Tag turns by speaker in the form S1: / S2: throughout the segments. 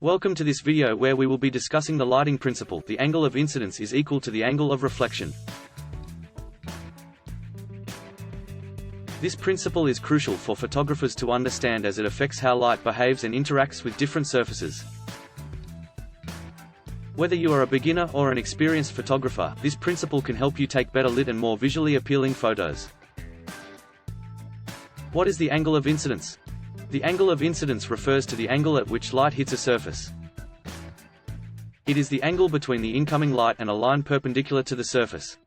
S1: Welcome to this video where we will be discussing the lighting principle. The angle of incidence is equal to the angle of reflection. This principle is crucial for photographers to understand as it affects how light behaves and interacts with different surfaces. Whether you are a beginner or an experienced photographer, this principle can help you take better lit and more visually appealing photos. What is the angle of incidence? The angle of incidence refers to the angle at which light hits a surface. It is the angle between the incoming light and a line perpendicular to the surface.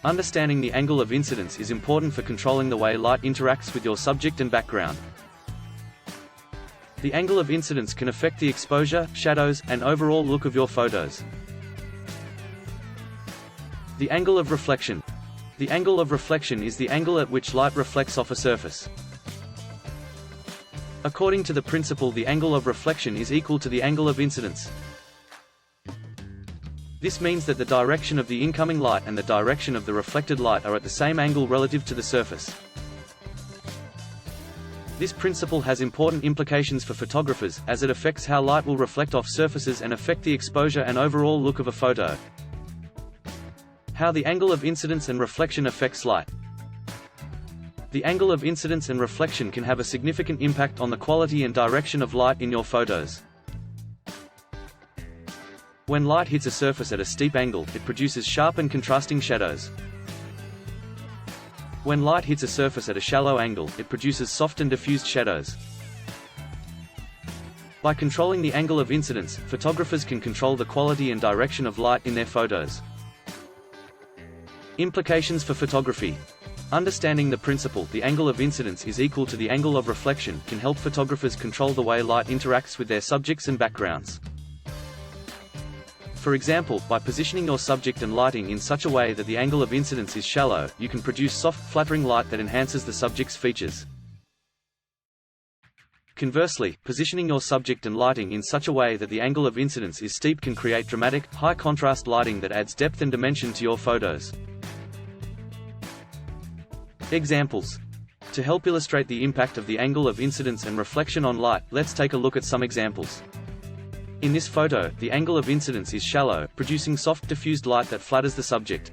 S1: Understanding the angle of incidence is important for controlling the way light interacts with your subject and background. The angle of incidence can affect the exposure, shadows, and overall look of your photos. The angle of reflection. The angle of reflection is the angle at which light reflects off a surface. According to the principle, the angle of reflection is equal to the angle of incidence. This means that the direction of the incoming light and the direction of the reflected light are at the same angle relative to the surface. This principle has important implications for photographers, as it affects how light will reflect off surfaces and affect the exposure and overall look of a photo. How the angle of incidence and reflection affects light. The angle of incidence and reflection can have a significant impact on the quality and direction of light in your photos. When light hits a surface at a steep angle, it produces sharp and contrasting shadows. When light hits a surface at a shallow angle, it produces soft and diffused shadows. By controlling the angle of incidence, photographers can control the quality and direction of light in their photos. Implications for photography. Understanding the principle, the angle of incidence is equal to the angle of reflection, can help photographers control the way light interacts with their subjects and backgrounds. For example, by positioning your subject and lighting in such a way that the angle of incidence is shallow, you can produce soft, flattering light that enhances the subject's features. Conversely, positioning your subject and lighting in such a way that the angle of incidence is steep can create dramatic, high-contrast lighting that adds depth and dimension to your photos. Examples. To help illustrate the impact of the angle of incidence and reflection on light, let's take a look at some examples. In this photo, the angle of incidence is shallow, producing soft, diffused light that flatters the subject.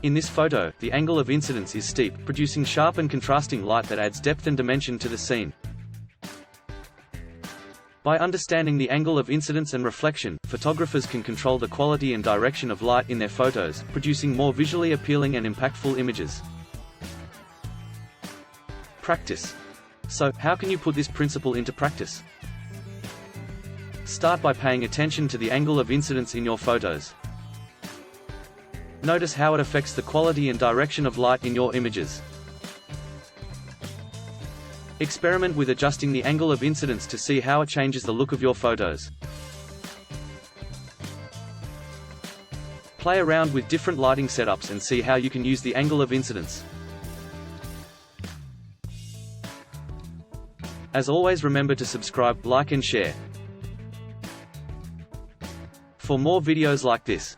S1: In this photo, the angle of incidence is steep, producing sharp and contrasting light that adds depth and dimension to the scene. By understanding the angle of incidence and reflection, photographers can control the quality and direction of light in their photos, producing more visually appealing and impactful images. Practice. So, how can you put this principle into practice? Start by paying attention to the angle of incidence in your photos. Notice how it affects the quality and direction of light in your images. Experiment with adjusting the angle of incidence to see how it changes the look of your photos. Play around with different lighting setups and see how you can use the angle of incidence. As always, remember to subscribe, like and share for more videos like this.